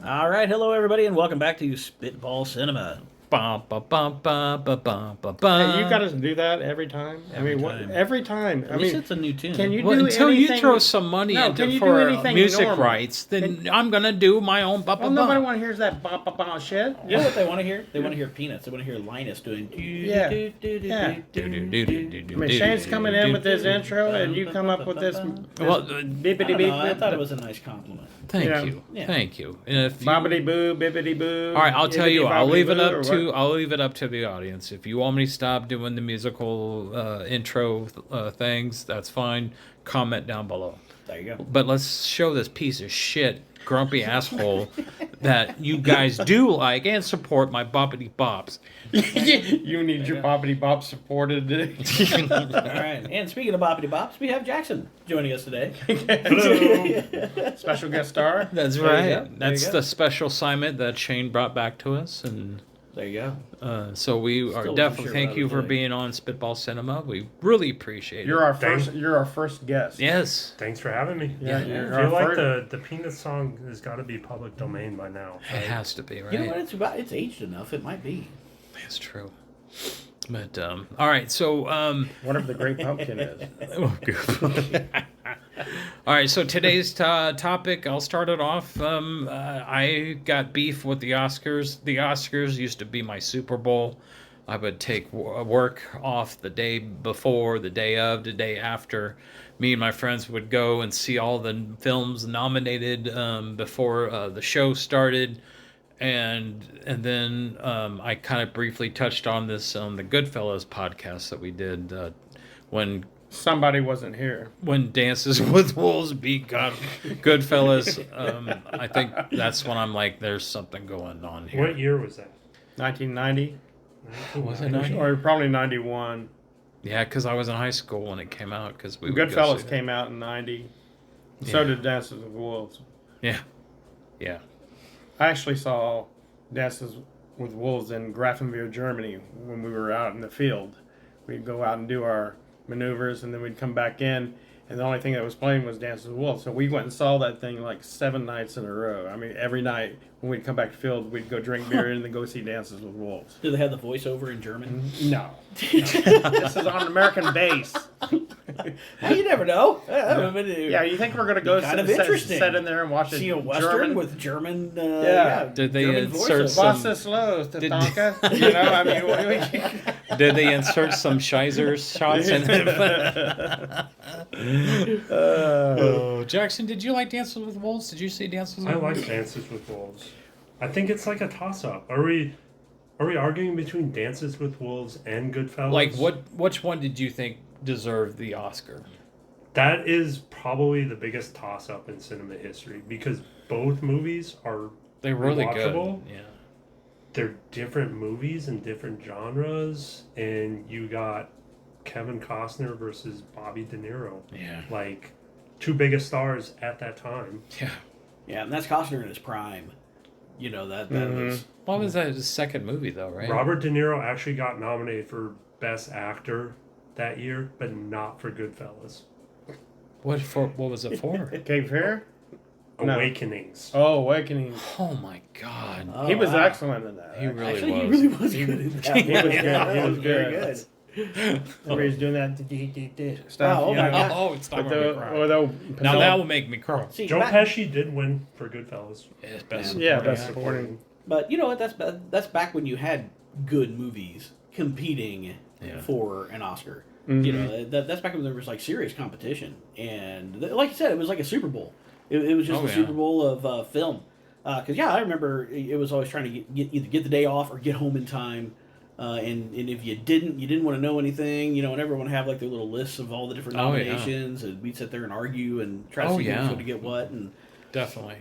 All right, hello everybody, and welcome back to Spitball Cinema. Bum, bum, bum, bum, bum, bum, bum, Hey, you got bum. to do that every time. Every What? time. Every time. At least it's a new tune. Can you Well, do until anything? you throw some money No, into can you do for anything music normal? rights, then I'm gonna do my own bum, Well, bum, nobody bum. want to hear that ba ba ba shit. You know what they want to hear? They want to hear Peanuts. They want to hear Linus doing. Yeah. Yeah. I mean, Shane's coming in with his intro, and you come up with this. Well, bippity I, beep. I thought it was a nice compliment. Thank Yeah. you, Yeah. thank you. And if you, Bobbity boo, bippity boo. all right, I'll tell you, I'll leave it up to I'll. I'll leave it up to the audience. If you want me to stop doing the musical intro things, that's fine. Comment down below. There you go. But let's show this piece of shit, grumpy asshole that you guys do like and support my boppity bops. You need your bobbity bop supported. All right, and speaking of boppity bops, we have Jackson joining us today. Hello. Special guest star. That's There you right. go. There That's you go. the special assignment that Shane brought back to us, and There you go. so we Still are wasn't definitely sure thank what I you was for doing. being on Spitball Cinema. We really appreciate You're it. our first. You're our first guest. Yes, Thanks for having me. Yeah. Yeah. You're I our feel like first. the Peanut song has got to be public domain by now. it has to be right. You know what? It's aged enough. It might be. It's true. But all right, so Whatever the Great Pumpkin is. all right, so today's topic, I'll start it off. I got beef with the Oscars. The Oscars used to be my Super Bowl. I would take work off the day before, the day of, the day after. Me and my friends would go and see all the films nominated before the show started. And then I kind of briefly touched on this on the Goodfellas podcast that we did when Somebody wasn't here. Dances with Wolves beat Goodfellas. I think that's when I'm like, there's something going on here. What year was that? 1990, Was it 90? or probably 91. Yeah, because I was in high school when it came out. Because we would go see Goodfellas it. came out in 90. So Yeah. did Dances with Wolves. Yeah, yeah. I actually saw Dances with Wolves in Grafenwehr, Germany when we were out in the field. We'd go out and do our maneuvers, and then we'd come back in, and the only thing that was playing was Dances with Wolves. So we went and saw that thing like 7 nights in a row. I mean, every night when we'd come back to field, we'd go drink beer and then go see Dances with Wolves. Do they have the voiceover in German? No. This is on an American base. Hey, you never know. Yeah, you think we're going to go Kind of sit interesting. in there and watch See a a western German with German. Yeah. Did they German insert voiceover. some- What's this low, Tatanka? You know, I mean, what do we... Did they insert some Shizer shots in it? Oh, Jackson, did you like Dances with Wolves? Did you see Dances with I Wolves? like Dances with Wolves. I think it's like a toss up. Are we arguing between Dances with Wolves and Goodfellas? Like, which one did you think deserved the Oscar? That is probably the biggest toss up in cinema history because both movies are They're really rewatchable. good. Yeah. They're different movies and different genres, and you got Kevin Costner versus Bobby De Niro. Yeah. Like, two biggest stars at that time. Yeah. Yeah, and that's Costner in his prime. You know that was. What was that? His second movie, though, right? Robert De Niro actually got nominated for Best Actor that year, but not for Goodfellas. What was it for? Cape Fear? No. Awakenings. Oh, Awakening. Oh my God. Oh, He was wow. excellent in that. He really Actually, was. he really was good in that. He was good. He was Very good. good. Remember he's doing that stuff. Oh, you my know, God. Oh, it's not with going to the, be cry. or the Now that will make me cry. See, Joe back- Pesci did win for Goodfellas. It's best Yeah, supporting best actor. supporting. But you know what? That's back when you had good movies competing Yeah. for an Oscar. Mhm. You know, that's back when there was like serious competition, and like you said, it was like a Super Bowl. It was just Oh, the yeah. Super Bowl of film. Because I remember it was always trying to either get the day off or get home in time. And if you didn't want to know anything, you know, and everyone would have like their little lists of all the different Oh, yeah. nominations, and we'd sit there and argue and try to Oh, see yeah. who's going to get what, and Definitely.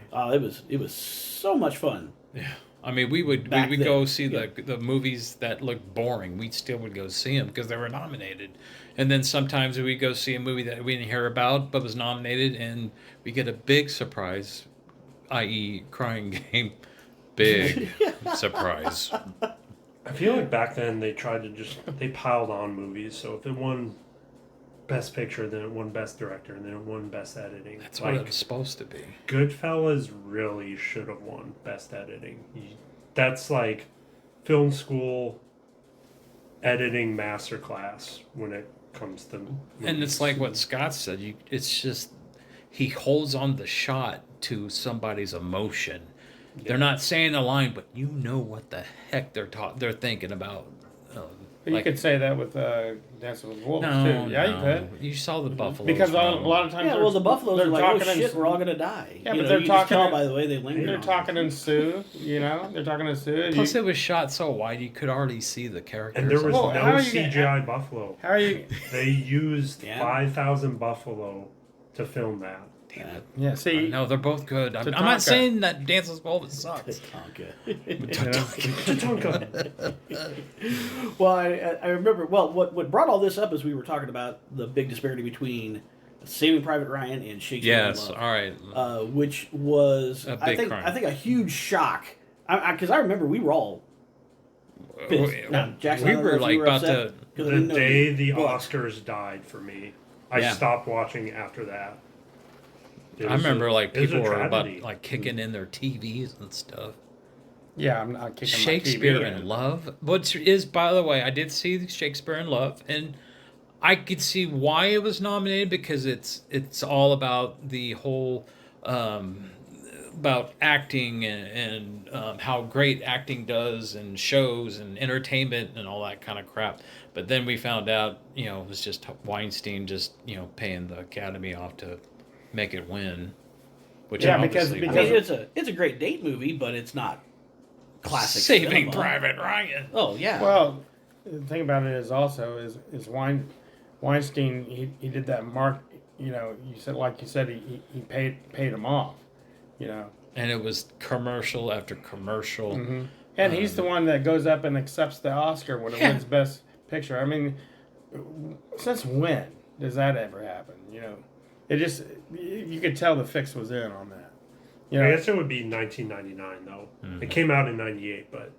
it was so much fun. Yeah. I mean, we would Back then, go see yeah. the movies that looked boring. We still would go see them because they were nominated. And then sometimes we'd go see a movie that we didn't hear about but was nominated, and we get a big surprise, i.e., Crying Game. Big surprise. I feel like back then they tried to they piled on movies. So if it won Best Picture, then it won Best Director, and then it won Best Editing. That's what it was supposed to be. Goodfellas really should have won Best Editing. That's like film school editing masterclass when it comes to movies. And it's like what Scott said. It's just he holds on the shot to somebody's emotion. They're not saying a line, but you know what the heck they're thinking about. But you could say that with Dancing with Wolves too. Yeah, you could. You saw the buffalo. Because a lot of times, Yeah, well, the buffaloes they're are like, oh talking shit, we're all gonna die. Yeah, You but know, they're you just talking tell in- by the way they linger. They're on talking in Sioux, They're talking in Sioux. Plus, it was shot so wide you could already see the characters. And there was Well, no how are you gonna- CGI buffalo. How are you? They used Yeah. 5,000 buffalo to film that. Damn it. Yeah, see, No, they're both good. I'm Tatanka. not saying that Dances with Wolves sucks. Tatanka. Well, I remember. Well, what brought all this up is we were talking about the big disparity between Saving Private Ryan and Shakespeare in Yes, Love, all right. which was A big crime. I think a huge shock. Because I remember we were all pissed. Now, Jackson, I We don't know were if like you were about upset, to. 'cause I The didn't know day you, the but- Oscars died for me, I Yeah. stopped watching after that. It I was remember a- like it was a people were about tragedy. like kicking in their TVs and stuff. yeah, I'm not kicking Shakespeare my TV in Love, which is, by the way, I did see Shakespeare in Love, and I could see why it was nominated because it's all about the whole about acting and how great acting does and shows and entertainment and all that kind of crap. But then we found out, it was just Weinstein just paying the Academy off to make it win. Which Yeah, because- I obviously mean, because- it's a great date movie, but it's not classic. Saving cinema. Private Ryan. Oh yeah. Well, the thing about it is also is Weinstein. He did that mark. You said he paid him off. And it was commercial after commercial. Mm-hmm. And he's the one that goes up and accepts the Oscar when it wins Best Picture. I mean, since when does that ever happen? It just you could tell the fix was in on that. I guess it would be 1999 though. It came out in '98, but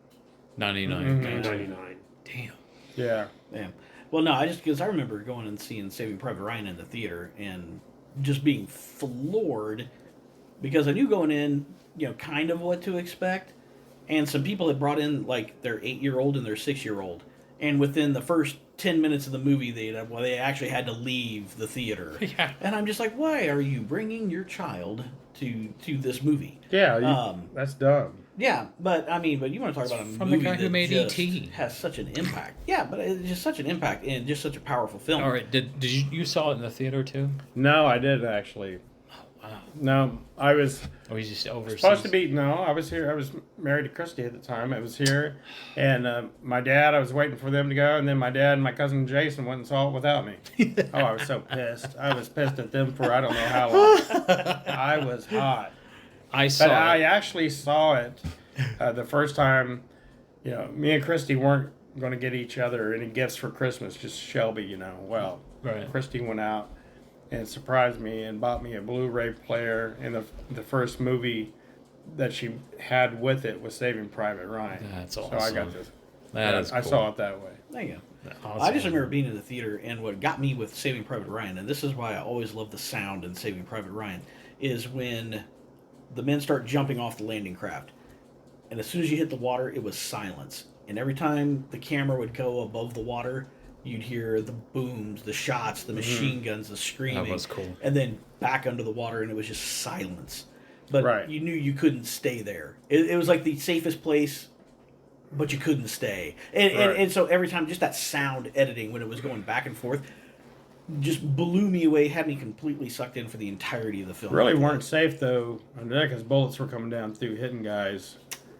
99. Mhm. 99. Damn. Yeah. Yeah. Well, no, because I remember going and seeing Saving Private Ryan in the theater and just being floored because I knew going in, kind of what to expect, and some people had brought in like their 8-year-old and their 6-year-old, and within the first 10 minutes of the movie, they actually had to leave the theater. Yeah. And I'm just like, why are you bringing your child to this movie? Yeah. That's dumb. Yeah, but you want to talk about a From the movie guy who that made just E.T.. has such an impact. Yeah, but it's just such an impact and just such a powerful film. All right. Did you saw it in the theater too? No, I did actually. Wow. No, I was Or was just overseas? supposed to be. No, I was here. I was married to Christy at the time. I was here, and my dad. I was waiting for them to go, and then my dad and my cousin Jason went and saw it without me. Oh, I was so pissed. I was pissed at them for I don't know how long. I was hot. I saw. But I it. actually saw it the first time. Me and Christy weren't going to get each other any gifts for Christmas. Just Shelby, Well, Right. Christy went out and surprised me and bought me a Blu-ray player. And the first movie that she had with it was Saving Private Ryan. That's So awesome. I got this. That is I cool. saw it that way. There you go. Awesome. I just remember being in the theater, and what got me with Saving Private Ryan, and this is why I always love the sound in Saving Private Ryan, is when the men start jumping off the landing craft. And as soon as you hit the water, it was silence. And every time the camera would go above the water, you'd hear the booms, the shots, the machine guns, the screaming. That was cool. And then back under the water, and it was just silence. But Right. you knew you couldn't stay there. It was like the safest place, but you couldn't stay. And so every time, just that sound editing when it was going back and forth just blew me away, had me completely sucked in for the entirety of the film. Really weren't safe though under there because bullets were coming down through hitting guys.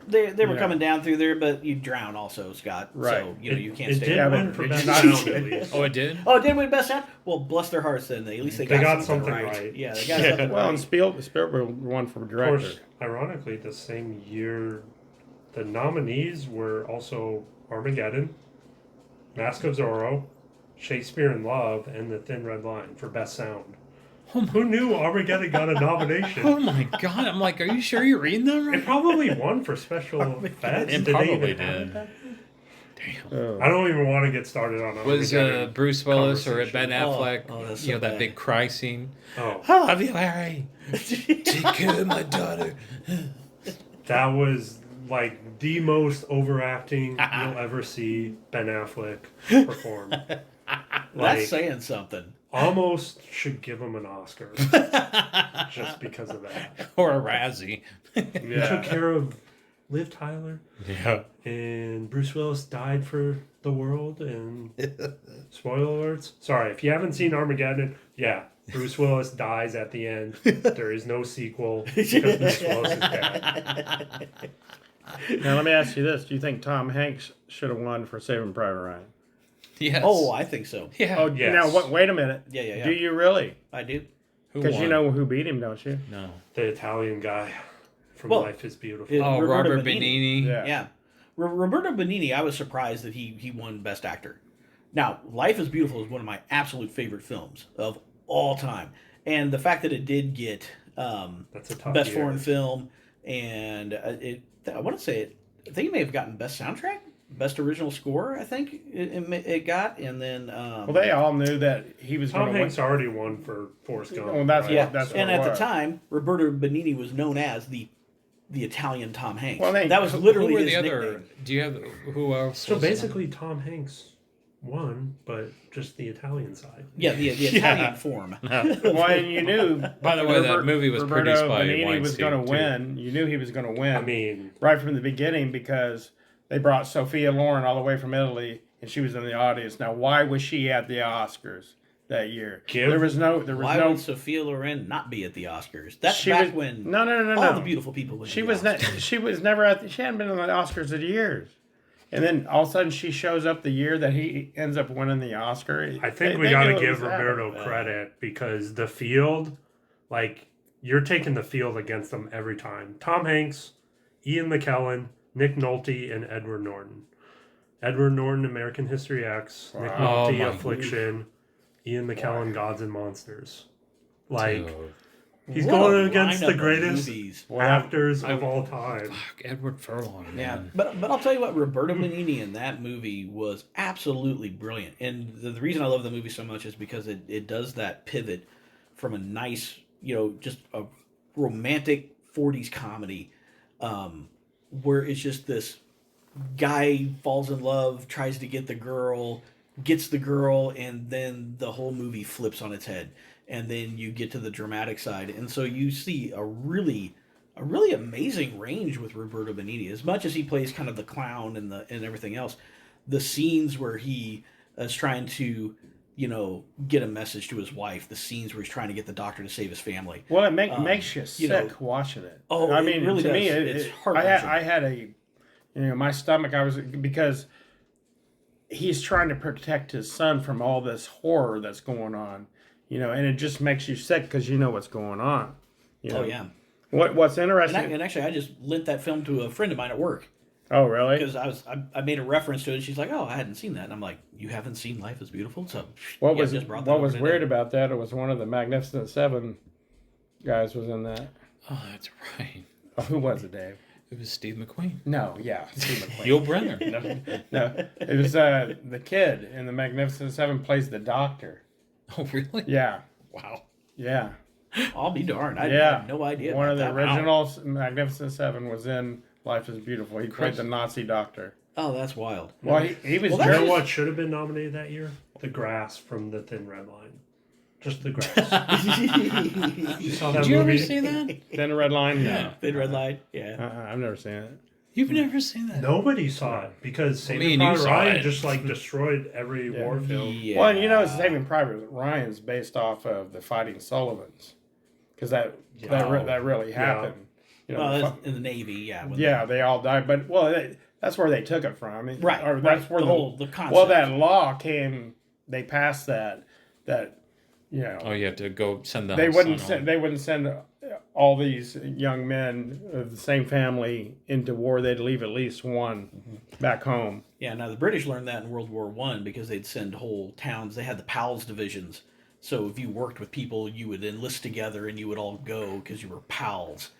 They were Yeah. coming down through there, but you drown also, Scott. Right. So, you can't It stay did there. win for Did best you not- sound at least. Oh, it did. Oh, it did win Best Sound? Well, bless their hearts then. At least they got something right. Yeah, they got something Well, right. and Spielberg won for Of director. course, ironically, the same year, the nominees were also Armageddon, Mask of Zorro, Shakespeare in Love, and The Thin Red Line for Best Sound. Who knew Armageddon got a nomination? Oh my god! I'm like, are you sure you're reading that It right? probably won for special effects. It Did they probably even have did. it back Oh. I don't even want to get started on Was Armageddon Bruce Willis or Ben conversation. Affleck, that's you so know, that bad. big cry scene? Oh, I love you, Larry. Take care of my daughter. that was like the most overacting you'll ever see Ben Affleck perform. That's Like, saying something. almost should give him an Oscar just because of that. Or a Razzie. He took care of Liv Tyler, Yeah. and Bruce Willis died for the world. And spoiler alerts. Sorry, if you haven't seen Armageddon, yeah, Bruce Willis dies at the end. There is no sequel because Bruce Willis is dead. Now let me ask you this: do you think Tom Hanks should have won for Saving Private Ryan? Yes. Oh, I think so. yeah. Oh, Yes. now wait a minute. Yeah. Do you really? I do. Who Because you won? know who beat him, don't you? No. The Italian guy from Well, Life is Beautiful. it- Oh, Roberto Robert Benigni. Benigni. Yeah. Roberto Benigni, I was surprised that he won Best Actor. Now, Life is Beautiful is one of my absolute favorite films of all time. And the fact that it did get That's a tough Best year. Foreign Film, and I want to say I think it may have gotten Best Soundtrack, Best Original Score, I think it got. And then... Well, they all knew that he was Tom going to Hanks win. already won for Forrest Gump. Well, that's right? Yeah, that's and what it at the was. time, Roberto Benigni was known as the Italian Tom Hanks. Well, that was literally Who were his the other? nickname. Do you have who else? So was on? basically, Tom Hanks won, but just the Italian side. Yeah, the Italian form. Well, and you knew. By the way, that movie was Roberto produced by Benigni was Weinstein, going to too. win. You knew he was going to win. I mean, right from the beginning because they brought Sophia Loren all the way from Italy, and she was in the audience. Now, why was she at the Oscars that year? There was no. Why would Sophia Loren not be at the Oscars? That's She back was- when no. all the beautiful people went. She to was the not. Oscars. She was never at. She hadn't been in the Oscars in years, and then all of a sudden she shows up the year that he ends up winning the Oscar. I think They we got to knew it give was happening. Roberto credit because the field, like, you're taking the field against them every time. Tom Hanks, Ian McKellen, Nick Nolte, and Edward Norton. Edward Norton, American History X. Nick Wow. Oh, Nolte, my Affliction. Ian McKellen, Gods and Monsters. Like, Dude. he's What a going against lineup the of greatest movies. actors of all time. Fuck, Edward Furlong. Yeah, Man. but I'll tell you what, Roberto Benigni in that movie was absolutely brilliant, and the reason I love the movie so much is because it does that pivot from a nice, just a romantic '40s comedy, where it's just this guy falls in love, tries to get the girl, gets the girl, and then the whole movie flips on its head, and then you get to the dramatic side, and so you see a really amazing range with Roberto Benigni. As much as he plays kind of the clown and everything else, the scenes where he is trying to get a message to his wife, the scenes where he's trying to get the doctor to save his family. Well, it makes you sick watching it. Oh, I it mean, really to me, does. It's I heart-wrenching. had my stomach. Because he's trying to protect his son from all this horror that's going on, and it just makes you sick because you know what's going on. Oh yeah. What's interesting? And actually, I just lent that film to a friend of mine at work Oh, really? because I made a reference to it. And she's like, "Oh, I hadn't seen that." And I'm like, "You haven't seen Life is Beautiful?" So What yeah, was just brought that what over was today. weird about that? It was one of the Magnificent Seven guys was in that. Oh, that's right. Oh, who was it, Dave? It was Steve McQueen. No, yeah, Steve McQueen. Yul Brynner. No, it was the kid in the Magnificent Seven plays the doctor. Oh, really? Yeah, Wow. yeah, I'll be darned. I yeah. had no idea. One about of the that. original Magnificent Seven was in Life is Beautiful. He played Chris- the Nazi doctor. Oh, that's wild. Well, he was Well, You that's know German. what should have been nominated that year? The grass from the Thin Red Line. Just the grass. You saw that Did you movie? ever see that? Thin Red Line. No, Thin Red Line. Yeah. I've never seen it. You've never seen that? Nobody saw it because Me Saving and you Private saw Ryan it. just like destroyed every Yeah. war film. Yeah. Well, and Saving Private Ryan's based off of the Fighting Sullivans, because that really happened. Well, the that's in the Navy, yeah. when yeah, they all died, but that's where they took it from. I mean, Right, Or that's right. where The concept. well, that law came. They passed that. Oh, you have to go send the They wouldn't son send. home. They wouldn't send all these young men of the same family into war. They'd leave at least one back home. Yeah, now the British learned that in World War One because they'd send whole towns. They had the PALS divisions. So if you worked with people, you would enlist together and you would all go because you were pals.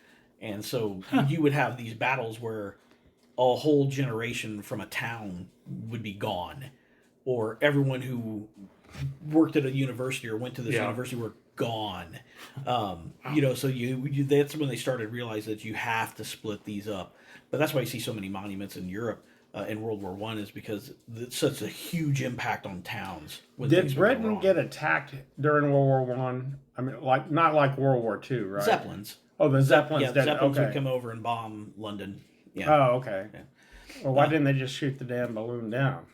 And so you would have these battles where a whole generation from a town would be gone, or everyone who worked at a university or went to this Yeah. university were gone. You know, so you that's when they started to realize that you have to split these up. But that's why you see so many monuments in Europe in World War One, is because it's such a huge impact on towns. When Did things would go Britain wrong. get attacked during World War One? I mean, like not like World War Two, right? Zeppelins? Oh, the Zeppelins Yeah, the did. Zeppelins Okay. would come over and bomb London. Yeah, Oh, okay. Yeah. Well, why didn't they just shoot the damn balloon down?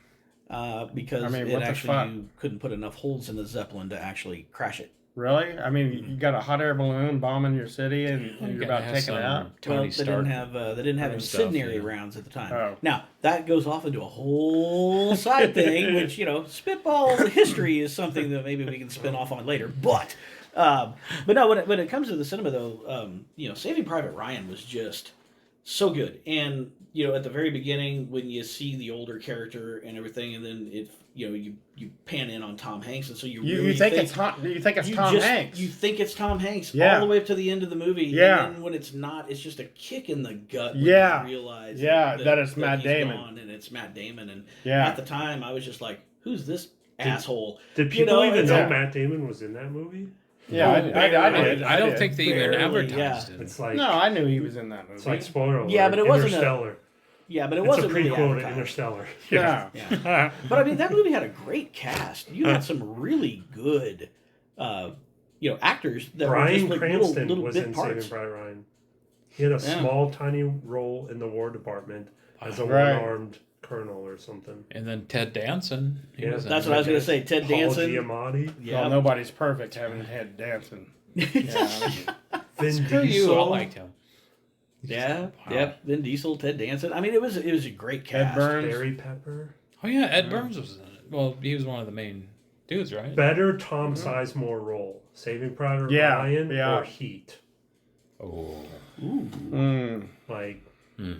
because I mean, it what the actually fuck? you couldn't put enough holes in the Zeppelin to actually crash it. Really? I mean, you got a hot air balloon bombing your city, and you're gotta about have taking it some out. Tony Well, they Stark. didn't have and stuff, incendiary yeah. rounds at the time. Oh. Now that goes off into a whole side thing, which spitball history is something that maybe we can spin off on later. But no, when it comes to the cinema though, Saving Private Ryan was just so good. And at the very beginning when you see the older character and everything, and then you pan in on Tom Hanks, and so you really think it's Tom? You think it's Tom Hanks? You think it's Tom Hanks Yeah. all the way up to the end of the movie. Yeah. And then when it's not, it's just a kick in the gut when Yeah. you realize Yeah, that it's Matt he's Damon. gone and it's Matt Damon. And Yeah. at the time, I was just like, who's this asshole? Did people even it's know yeah. Matt Damon was in that movie? Yeah, I did. I don't did. think they even Barely, advertised yeah. it. It's like No, I knew he was in that movie. it's like spoiler alert. Yeah, but it wasn't a- Interstellar. Yeah, but it It's a wasn't really prequel to advertised. Interstellar. yeah. Yeah. But I mean, that movie had a great cast. You had some really good, actors that were Bryan just like Cranston little was bit in parts. Saving Private Ryan. He had a Yeah. small, tiny role in the War Department as a Right. one-armed colonel or something. And then Ted Danson. He Yeah, was in That's it. what I was going to say. Ted Paul Danson. Giamatti, Yeah. Well, nobody's perfect having had dancing. Yeah. Vin Screw Diesel. you, I liked him. Yeah, Wow. yeah. Vin Diesel, Ted Danson. I mean, it was a great cast. Ed Burns. Barry Pepper. Oh yeah, Ed Burns was in it. Well, he was one of the main dudes, right? Better Tom Sizemore role: Saving Private Yeah, Ryan yeah. or Heat. Oh. Ooh. Mm. Like, Hmm.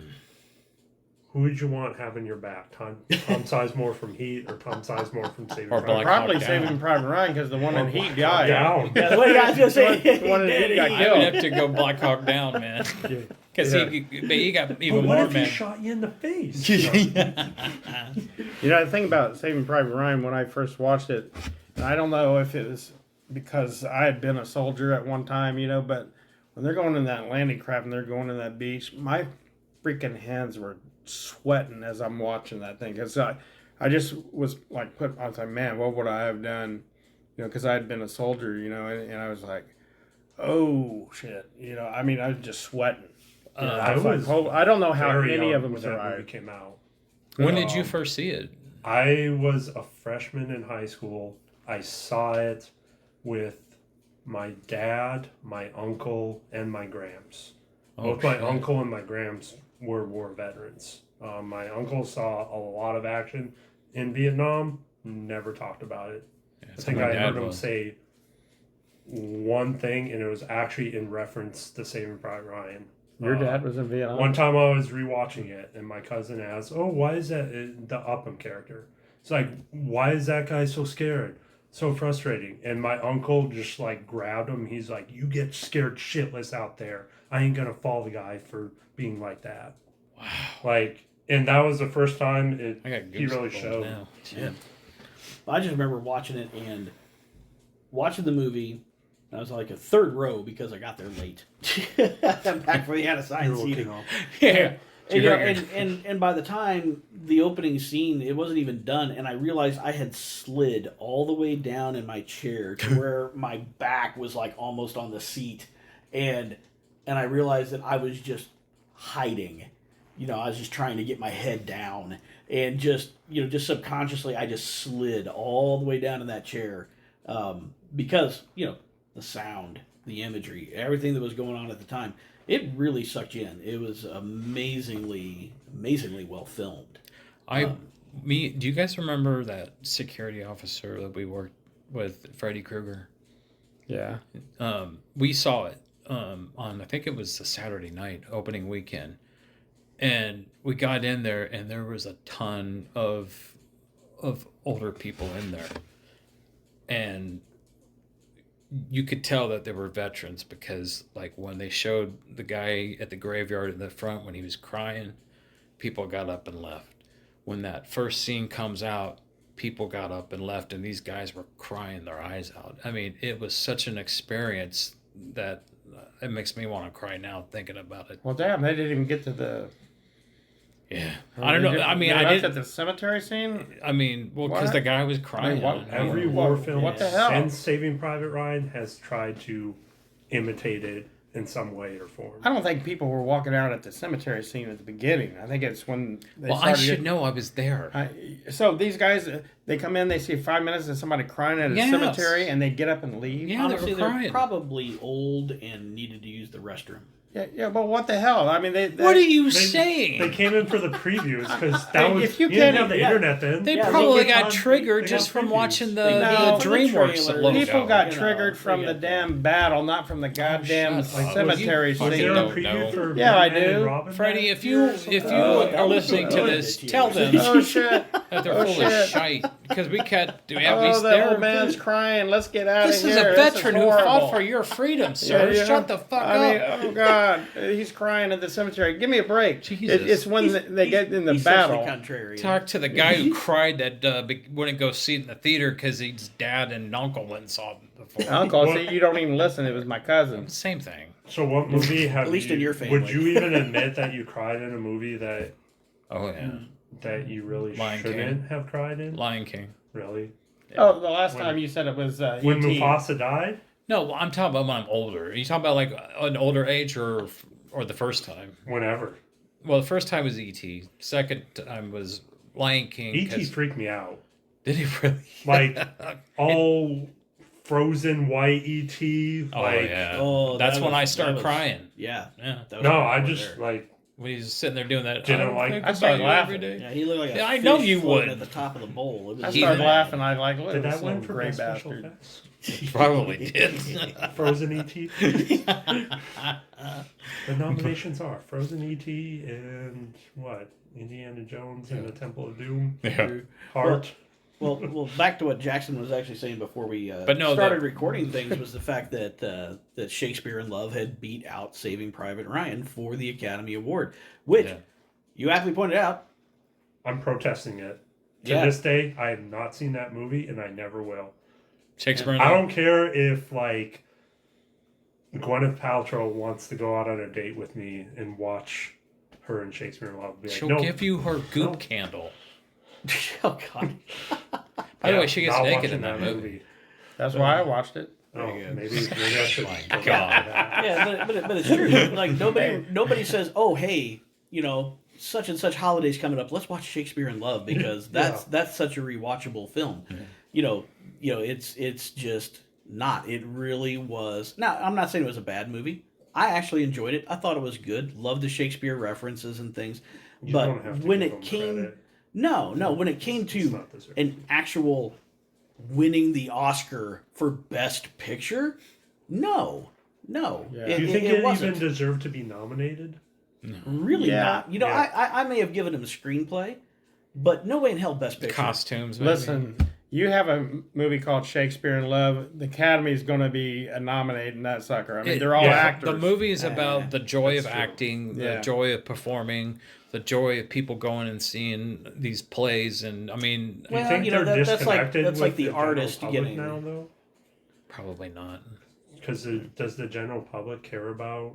who would you want having your back? Tom Sizemore from Heat or Tom Sizemore from Saving Or Private Black Ryan? Probably Hawk Saving Down. Private Ryan because the one in Heat Hawk died. Down. Yeah, the way I was going to say. The one in Heat got I killed. would have to go Black Hawk Down, man. Because Yeah. he got But even what more if he mad. shot you in the face? You know, the thing about Saving Private Ryan, when I first watched it, and I don't know if it was because I had been a soldier at one time, but when they're going in that landing craft and they're going in that beach, my freaking hands were sweating as I'm watching that thing. Because I just was like, I was like, man, what would I have done? Because I had been a soldier, and I was like, oh, shit. I mean, I was just sweating. I was like, I don't know how very any young of them when that movie survived. came out. When did you first see it? I was a freshman in high school. I saw it with my dad, my uncle, and my grams. Both my shit. uncle and my grams were war veterans. My uncle saw a lot of action in Vietnam, never talked about it. Yeah, I so think my I dad heard him was. say one thing, and it was actually in reference to Saving Private Ryan. Your dad was in Vietnam? One time I was rewatching it, and my cousin asked, "Oh, why is that the Upham character?" It's like, why is that guy so scared? So frustrating. And my uncle just like grabbed him. He's like, "You get scared shitless out there. I ain't gonna fall the guy for being like that." Wow. Like, and that was the first time I got he really goosebumps showed. now. Yeah. I just remember watching it and watching the movie. I was like a third row because I got there late. Back when they had assigned seating. Yeah. And by the time the opening scene, it wasn't even done, and I realized I had slid all the way down in my chair to where my back was like almost on the seat, and I realized that I was just hiding. I was just trying to get my head down, and just subconsciously, I just slid all the way down in that chair, because the sound, the imagery, everything that was going on at the time. It really sucked you in. It was amazingly well filmed. Do you guys remember that security officer that we worked with, Freddy Krueger? Yeah. We saw it on, I think it was the Saturday night opening weekend, and we got in there, and there was a ton of older people in there, and you could tell that they were veterans because, like, when they showed the guy at the graveyard in the front when he was crying, people got up and left. When that first scene comes out, people got up and left, and these guys were crying their eyes out. I mean, it was such an experience that it makes me want to cry now thinking about it. Well, damn, they didn't even get to the. Yeah, I don't know. I mean, I didn't. didn't. At the cemetery scene. I mean, well, because What? the guy was crying. what- Every What- war film what the hell? since Saving Private Ryan has tried to imitate it in some way or form. I don't think people were walking out at the cemetery scene at the beginning. I think it's when they Well, I started should getting- know. I was there. So these guys, they come in, they see 5 minutes of somebody crying at a Yes. cemetery, and they get up and leave. Yeah, Honestly, they were they're crying. probably old and needed to use the restroom. Yeah, but what the hell? I mean, they What are you They saying? came in for the previews because that Hey, was if you you didn't can't- have the yeah. internet then. They Yeah, probably they got on- triggered they just got from previews. watching They the got from the DreamWorks trailer. logo. People got You know, triggered they from got the that. damn battle, not from the goddamn shut up. cemetery You scene. Was fucking there a don't preview know. for Yeah, I Batman and do. Robin Freddie, that if year you or something? if you Oh, that are was listening to good this, this tell year. them Oh shit! that they're Oh, full of shit. shite because we can't. Oh, the old man's crying. Let's get out This of is here. a veteran who horrible. fought for your freedom, sir. Yeah, yeah. Shut the fuck I mean, up. oh god, he's crying at the cemetery. Give me a break. Jesus. It's when they get in the He's battle. socially contrarian. Talk to the guy who cried that wouldn't go see it in the theater because his dad and uncle went and saw it before. Uncle, What? see, you don't even listen. It was my cousin. Same thing. So what movie have At least you, in your family. would you even admit that you cried in a movie Oh yeah, that you really Lion shouldn't King. have cried in? Lion King. Really? Oh, the last When- time you said it was When E.T. Mufasa died? No, I'm talking about when I'm older. Are you talking about like an older age or the first time? Whenever. Well, the first time was E.T. Second time was Lion King. E.T. 'cause- freaked me out. Did he really? Like, all frozen white E.T. Oh like, yeah. Oh, That's that when was- I started that was- crying. Yeah. Yeah. That was No, right I over just, there. like, When he's sitting there doing that. Didn't don't like- think I started about you every laughing. day. Yeah, he looked like a Yeah, I know fish you floating would. at the top of the bowl. It was I He- started Even- laughing. I like, look, did this that win little for gray best special bastard. effects? He probably did. Frozen E.T. The nominations are Frozen E.T. and what? Indiana Jones and the Temple of Doom. Yeah. Heart. well, back to what Jackson was actually saying before we But no, started recording things was the fact that that Shakespeare in Love had beat out Saving Private Ryan for the Academy Award, which Yeah. you aptly pointed out. I'm protesting it. To Yeah. this day, I have not seen that movie, and I never will. Shakespeare. I don't care if like Gwyneth Paltrow wants to go out on a date with me and watch her and Shakespeare in Love. Be like, She'll no, give you her goop No. candle. Oh God! By the way, she gets not naked watching in that movie. That's why I watched it. Oh, There you go. maybe I should My go back God. to that. Yeah, but it's true. Like nobody says, "Oh, hey, you know, such and such holidays coming up. Let's watch Shakespeare in Love because that's such a rewatchable film." You know, it's just not. It really was. Now, I'm not saying it was a bad movie. I actually enjoyed it. I thought it was good. Loved the Shakespeare references and things. You But don't have to when give it them came, credit. no, when it came It's to not deserved. an actual winning the Oscar for Best Picture, no. Yeah. It, Do you think it it wasn't. even deserved to be nominated? Really Yeah. not. You know, Yeah. I may have given him a screenplay, but no way in hell Best The Picture. costumes. Maybe. Listen, you have a movie called Shakespeare in Love. The Academy's going to be nominating that sucker. I mean, they're all yeah. actors. The movie is about the joy of That's true. acting, the Yeah. joy of performing, the joy of people going and seeing these plays, and I mean, Do you Well, think you know, they're that's like disconnected that's like with the general artist public getting. now, though? probably not. Because does the general public care about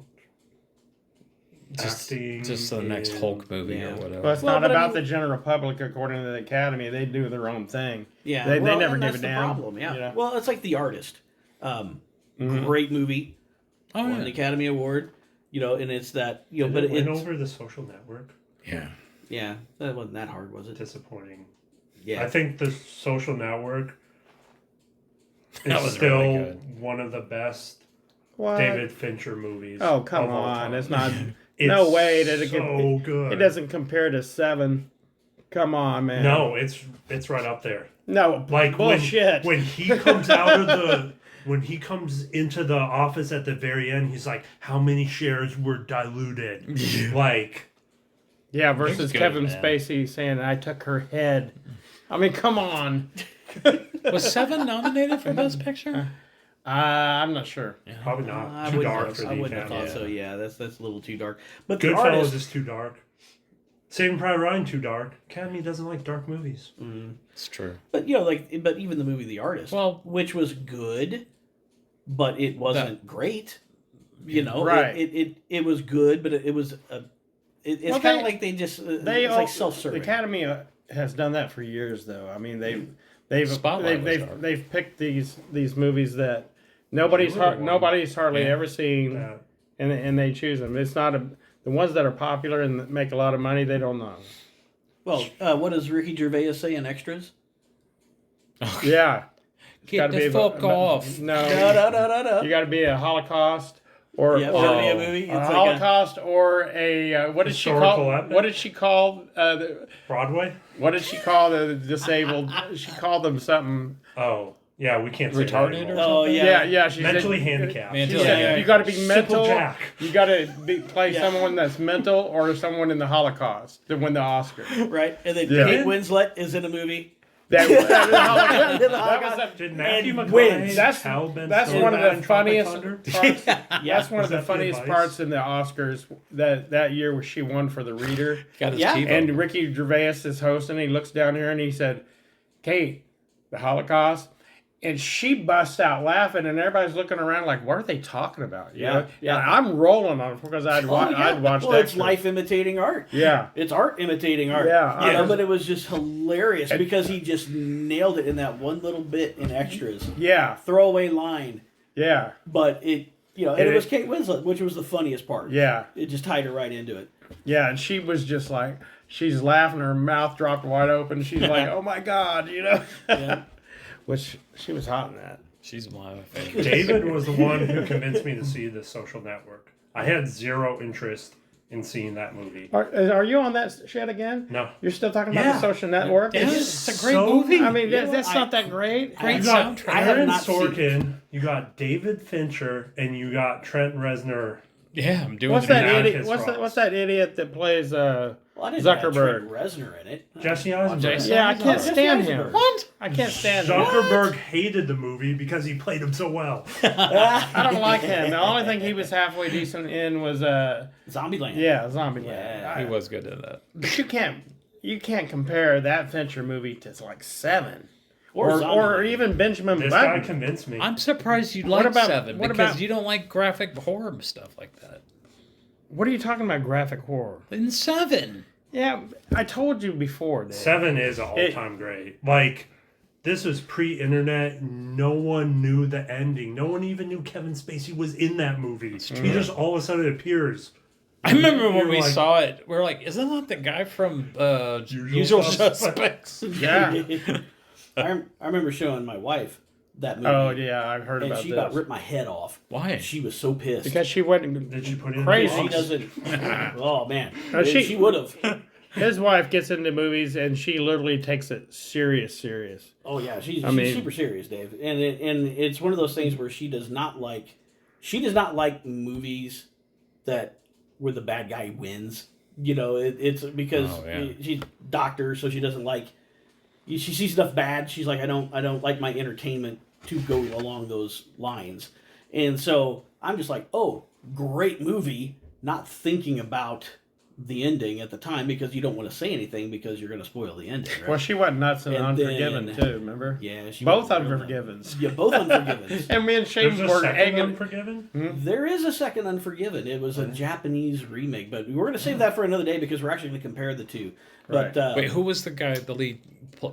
Just, acting? just the next and- Hulk movie Yeah. or whatever. Well, it's Well, not but I about mean- the general public, according to the Academy. They do their own thing. Yeah, They well, never and give that's a the damn. problem. Yeah. You know? Well, it's like the artist. Mhm. Great movie, Oh won yeah. the Academy Award. You know, and it's that. You know, Did but it win it's over The Social Network? Yeah. yeah, that wasn't that hard, was it? Disappointing. Yeah. I think The Social Network That is was still really good. one of the best What? David Fincher movies. Oh, come of all on. time. It's not. It's no way that it so can. good. It doesn't compare to Seven. Come on, man. No, it's right up there. No. Like bullshit. when he comes out of the when he comes into the office at the very end, he's like, "How many shares were diluted?" Like, yeah, versus It's good, Kevin man. Spacey saying, "I took her head." I mean, come on. Was Seven nominated for Best Picture? I'm not sure. probably not I too wouldn't dark have, for I the wouldn't have Academy. thought so. Yeah, that's a little too dark. But the Goodfellas artist, is too dark. Saving Private Ryan too dark. Academy doesn't like dark movies. It's true. But but even the movie The Artist, Well- which was good, but it wasn't great. Right. It was good, but it was it's Well, kind they- of like they just They it's all, like the self-serving. Academy has done that for years, though. I mean, they've Spotlight was dark. they've picked these movies that nobody's hardly Yeah. ever seen, Yeah. and they choose them. It's not the ones that are popular and that make a lot of money. They don't know. Well, what does Ricky Gervais say in Extras? Yeah, Get gotta the be fuck off. No, No. you got to be a Holocaust or Yeah, or gotta be a movie. It's a like Holocaust or a what did she Historical call? epic? What did she call? Broadway? What did she call the disabled? She called them something. Oh, yeah, we can't say that Retarded anymore. or Oh something? yeah. She Mentally said, handicapped. She Mentally said, handicapped. you got to be Simple mental. Jack. You got to play Yeah. someone that's mental or someone in the Holocaust to win the Oscar. Right, and then Yeah. Kate Winslet is in a movie. That was Holocaust. Did Matthew And McConaughey wins. tell Ben that's Stiller one of that the in Tropic funniest Thunder? parts. That's one of Was the that the funniest advice? parts in the Oscars that year where she won for The Reader. Got his Yeah. teeth And open. Ricky Gervais is hosting. He looks down here and he said, "Kate, the Holocaust." And she busts out laughing, and everybody's looking around like, "What are they talking about?" You Yeah, know? yeah. And I'm rolling on it because I'd watched Well, it's Extras. life imitating art. Yeah, It's art imitating art. Yeah, You know, I- but it was just hilarious And- because he just nailed it in that one little bit in Extras. yeah, Throwaway line. yeah, But and it was Kate Winslet, which was the funniest part. yeah, It just tied her right into it. yeah. And she was just like, she's laughing, her mouth dropped wide open. She's like, "Oh my God," you know. Yeah. Which she was hot in that. She's my favorite. David was the one who convinced me to see The Social Network. I had zero interest in seeing that movie. Are you on that shit again? No. You're still talking about Yeah. The Social Network? Yeah, It's it's a great so- movie. I mean, You know that's what? not that great. I- Great You got soundtrack. I have Aaron not seen Sorkin, you got David Fincher, and you got Trent Reznor. Yeah, I'm doing What's it. that now. idiot? Atticus Ross. What's that idiot that plays? Well, I didn't Zuckerberg. have Trent Reznor in it. Jesse Eisenberg. Jason. Yeah, I can't Jesse stand Eisenberg. him. What? I can't stand him. Zuckerberg hated the movie because he played him so well. I don't like him. The only thing he was halfway decent in was Zombieland. Zombie Yeah. Land. He was good at that. But you can't compare that Fincher movie to like Seven Or or Zombieland. even Benjamin This guy Button. convinced me. I'm surprised you What like about- Seven what because about- you don't like graphic horror stuff like that. What are you talking about? Graphic horror? In Seven, Yeah, I told you before. Dave. 7 is an all-time great. Like, this was pre-internet. No one knew the ending. No one even knew Kevin Spacey was in that movie. He just all of a sudden appears. I remember when You're we like- saw it. We are like, "Isn't that the guy from Usual Usual Suspects?" Suspects?" Yeah. I remember showing my wife that movie. Oh yeah, I've heard And about she this. got ripped my head off. Why? She was so pissed. Because she went Did she put it crazy. She in the box? doesn't. Oh man, No, she- she would have. His wife gets into movies and she literally takes it serious. Oh yeah, she's mean- super serious, Dave, and it's one of those things where she does not like movies that where the bad guy wins. You know, it's because Oh, yeah. she's a doctor, so she doesn't like. She sees stuff bad. She's like, I don't like my entertainment to go along those lines, and so I'm just like, oh, great movie, not thinking about the ending at the time because you don't want to say anything because you're going to spoil the ending. Right? Well, she went nuts in And Unforgiven then- too. Remember? Yeah, she Both went real Unforgivens. Yeah, both Unforgivens. And me and Shane There's a were second egging. Unforgiven? There is a second Unforgiven. It was a Japanese remake, but we're going to save that for another day because we're actually going to compare the two. But Wait, who was the guy, the lead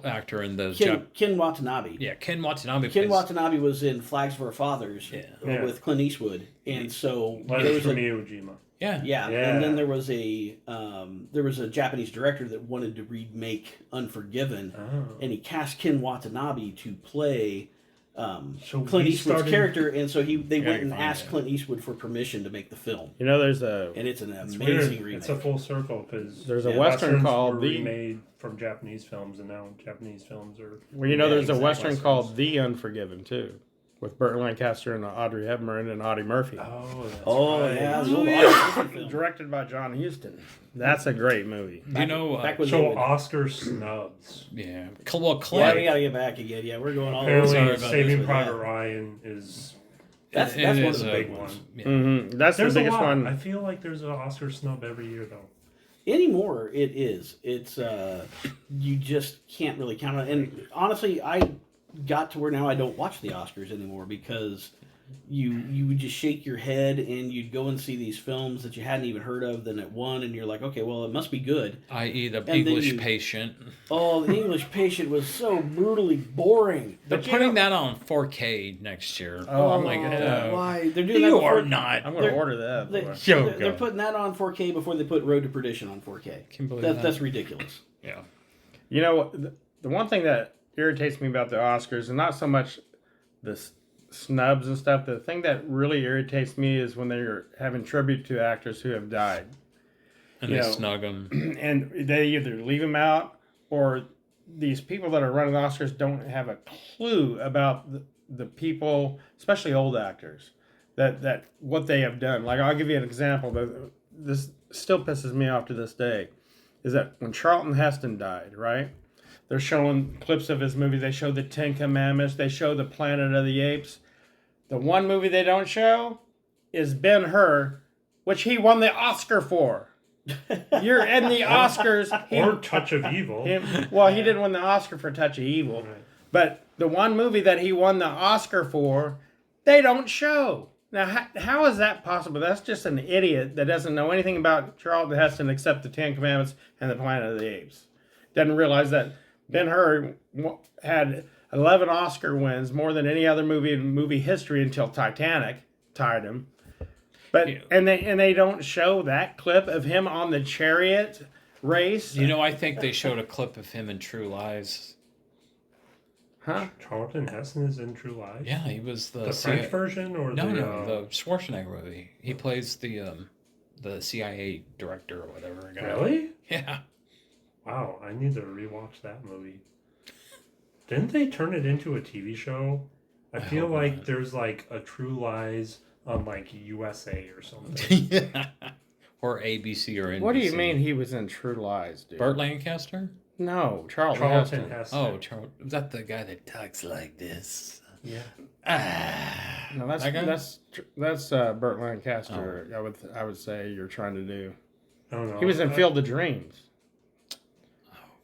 actor in the Ken Watanabe. Yeah, Ken Watanabe. Ken plays- Watanabe was in Flags for Our Fathers Yeah. with Clint Eastwood, and so there Letters was from a, Iwo Jima. Yeah. yeah, Yeah. and then there was a Japanese director that wanted to remake Unforgiven, Oh. and he cast Ken Watanabe to play So Clint we Eastwood's started- character, and so they went and find asked it. Clint Eastwood for permission to make the film, You know, there's a and it's an It's amazing weird. remake. It's a full circle because There's a Western called were The- remade from Japanese films, and now Japanese films are. well, you know, Yeah, there's a exactly. Western called The Unforgiven too, with Burt Lancaster and Audrey Hepburn and Audie Murphy. Oh, that's Oh right. yeah, the old Oscar film. Directed by John Huston. That's a great movie. You know, back when they So would- Oscar snubs. yeah. Well, Yeah, we Clint. gotta get back again. Yeah, we're going all over. Apparently, sorry about Saving this, but Private yeah. Ryan is. That's it one of is the a big big ones. one. Yeah. Mm-hmm. That's There's the a biggest lot. one. I feel like there's an Oscar snub every year, though. Anymore, it is. It's you just can't really count on it. And honestly, I got to where now I don't watch the Oscars anymore because you would just shake your head and you'd go and see these films that you hadn't even heard of. Then it won, and you're like, okay, well, it must be good. I.e., the then English you- Patient. Oh, the English Patient was so brutally boring. They're putting that on 4K next year. Oh, I'm like, why? They're doing that you before- are not. I'm going to They're- order that. They, boy. Yo, they're go. putting that on 4K before they put Road to Perdition on 4K. Can believe that. That's ridiculous. Yeah. You know, the one thing that irritates me about the Oscars, and not so much the snubs and stuff, the thing that really irritates me is when they're having tribute to actors who have died. And You they know, snug them. And they either leave them out, or these people that are running the Oscars don't have a clue about the people, especially old actors, that what they have done. Like, I'll give you an example. This still pisses me off to this day. Is that when Charlton Heston died, right? They're showing clips of his movie. They show the Ten Commandments. They show the Planet of the Apes. The one movie they don't show is Ben-Hur, which he won the Oscar for. You're in the Oscars. Or Touch of Evil. He didn't win the Oscar for Touch of Evil. Right. But the one movie that he won the Oscar for, they don't show. Now, how is that possible? That's just an idiot that doesn't know anything about Charlton Heston except the Ten Commandments and the Planet of the Apes. Doesn't realize that Ben-Hur had 11 Oscar wins, more than any other movie in movie history until Titanic tied him. But Yeah. and they don't show that clip of him on the chariot race. You know, I think they showed a clip of him in True Lies. Huh? Charlton Heston is in True Lies. Yeah, he was The French version or No, the the Schwarzenegger movie. He plays the CIA director or whatever. Guy. Really? Yeah. Wow, I need to rewatch that movie. Didn't they turn it into a TV show? I feel hope like not. there's like a True Lies on like USA or something. Or ABC or NBC. What do you mean he was in True Lies, dude? Burt Lancaster? No, Charlton Charlton Heston. Heston. Oh, is that the guy that talks like this? Yeah. Ah. No, That guy? that's Burt Lancaster. I would say you're trying to do. I don't know. He was in Field of Dreams.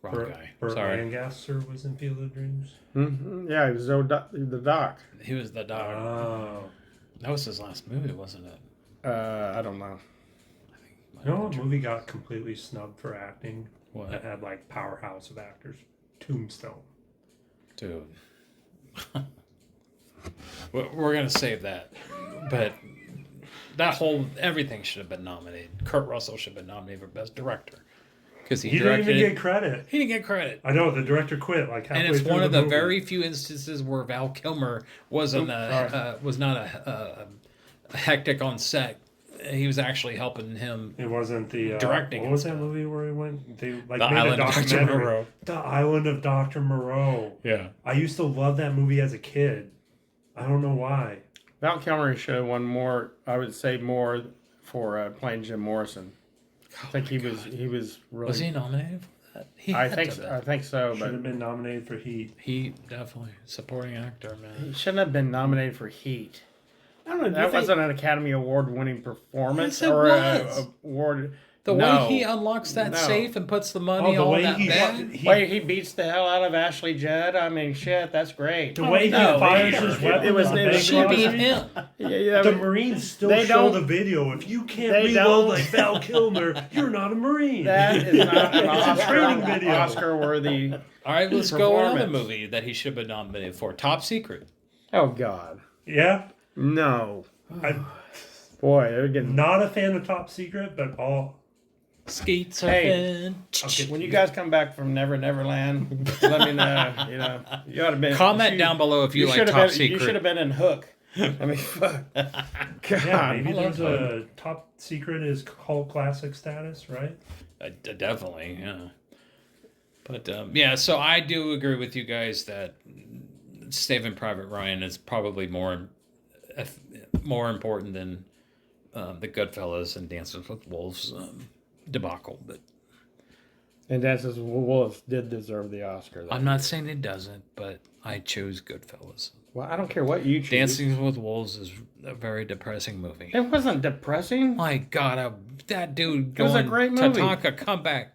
Wrong guy. Burt Sorry. Lancaster was in Field of Dreams. Mm-hmm. Yeah, he was the doc. He was the dog. Oh. That was his last movie, wasn't it? I don't know. You know what movie got completely snubbed for acting? What? That had like powerhouse of actors. Tombstone. Dude. We're going to save that. But everything should have been nominated. Kurt Russell should have been nominated for Best Director. Because He didn't even get credit. He didn't get credit. I know, the director quit like halfway And it's through one of the movie. very few instances where Val Kilmer was not a hectic on set. He was actually helping him. It wasn't the directing What was and that stuff. movie where he went? They like The made Island a of Dr. documentary. Moreau. The Island of Dr. Moreau. Yeah. I used to love that movie as a kid. I don't know why. Val Kilmer should have won more. I would say more for playing Jim Morrison. I think he was really. Was he nominated for that? He I had think to so, be. I think so, Should but have been nominated for Heat. He definitely supporting actor, man. he shouldn't have been nominated for Heat. I don't know. Do you That think- wasn't an Academy Award winning performance Yes, it or was. a award. The No. way he unlocks that No. safe and puts the Oh, money the all way that he, bag. He beats the hell out of Ashley Judd. I mean, shit, that's great. the way he No, fires it- his it weapon. was- on it the was- She bank beat robbery. him. Yeah, The Marines still They show don't- the video. If you can't They reload don't- like Val Kilmer, you're not a Marine. that is not an It's a training video. Oscar worthy. All right, let's go another Performance. movie that he should have been nominated for. Top Secret. Oh God, Yeah, no, I'm boy, they're getting. not a fan of Top Secret, but all Skeet Hey. surfing. When you guys come back from Neverland, let me know. You ought to be. Comment down below if you like should have Top been, You should Secret. have been in Hook. I mean, fuck. God. yeah. Maybe I love there's a Top Secret is cult classic status, right? Definitely, yeah. But yeah, so I do agree with you guys that Saving Private Ryan is probably more important than the Goodfellas and Dances with Wolves debacle. But And Dances with Wolves did deserve the Oscar. Though. I'm not saying it doesn't, but I chose Goodfellas. Well, I don't care what you choose. Dancing with Wolves is a very depressing movie. It wasn't depressing. My God, that dude It was a going, great movie. Tatanka, come back.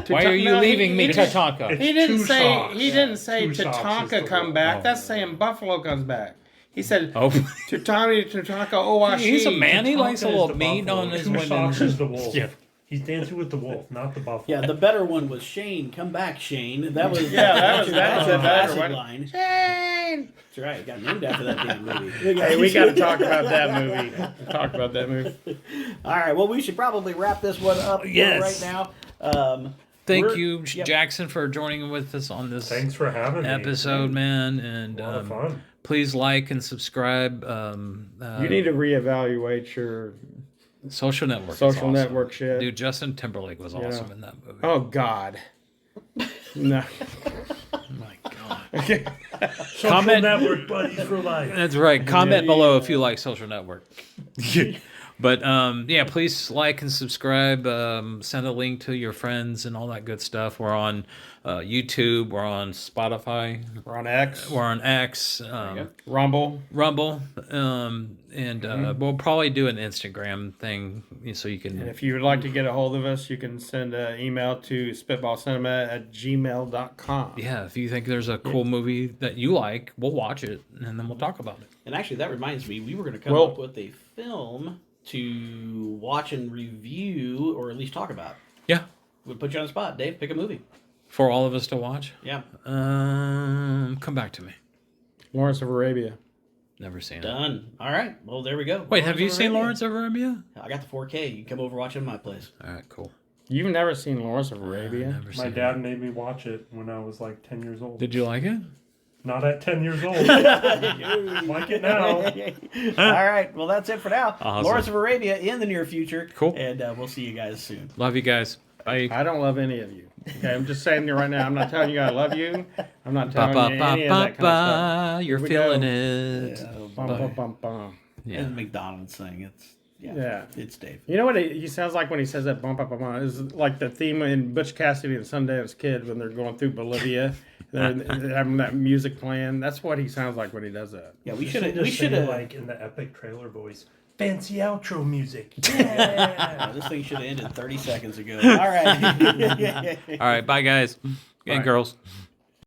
Why are you leaving me, Tatanka? He didn't Two say. socks. He didn't say Two socks is Tatanka the come word. back. Oh. That's saying Buffalo comes back. He said Oh, Tatanka Owashi. he's a man. He likes a Tatanka is little the meat buffalo. on his Two socks is women. the wolf. Yeah. He's dancing with the wolf, not the buffalo. Yeah, the better one was Shane. Come back, Shane. That was That was a the better classic one. line. Shane. That's right. Got named after that damn movie. Hey, we got to talk about that movie. Talk about that movie. All right. Well, we should probably wrap this one up Yes. right now. Thank We're- you, yep. Jackson, for joining with us on this Thanks for having me. episode, man. And A lot of fun. please like and subscribe. You need to reevaluate your Social Network. is social awesome. network shit. Dude, Justin Timberlake was awesome in that movie. Oh God. No. My God. Okay. Social Comment- network buddies for life. That's right. Comment below if you like Social Network. But yeah, please like and subscribe. Send a link to your friends and all that good stuff. We're on YouTube. We're on Spotify. We're on X. We're on X. Rumble. Rumble. And we'll probably do an Instagram thing so you And can. if you would like to get a hold of us, you can send an email to spitballcinema@gmail.com. Yeah, if you think there's a cool movie that you like, we'll watch it and then we'll talk about it. And actually, that reminds me, we were going to come Well- up with a film to watch and review, or at least talk about. Yeah, We'll put you on the spot, Dave. Pick a movie. for all of us to watch. Yeah, Come back to me. Lawrence of Arabia. Never seen it. done. All right. Well, there we go. Wait, have you Lawrence of seen Arabia. Lawrence of Arabia? I got the 4K. You can come over watch it at my place. All right, cool. You've never seen Lawrence of Arabia? Never My seen dad made me watch it when I was like 10 years old. it. Did you like it? Not at 10 years old. Like it now. All right. Well, that's it for now. Awesome. Lawrence of Arabia in the near future. Cool. And we'll see you guys soon. Love you guys. Bye. I don't love any of you. Okay, I'm just saying to you right now. I'm not telling you I love you. I'm not telling you any of that kind of stuff. You're Here we feeling go. it. Bum, Bye. bum, bum, bum. Yeah. And McDonald's thing. It's Yeah. It's Dave. You know what he sounds like when he says that bum, bum, bum, bum? Is like the theme in Butch Cassidy and Sundance Kid when they're going through Bolivia. They're having that music playing. That's what he sounds like when he does that. Yeah, we You should have. just We say should it have. like in the epic trailer voice. Fancy outro music. Yeah. This thing should have ended 30 seconds ago. All right. All right. Bye, guys and Bye. girls.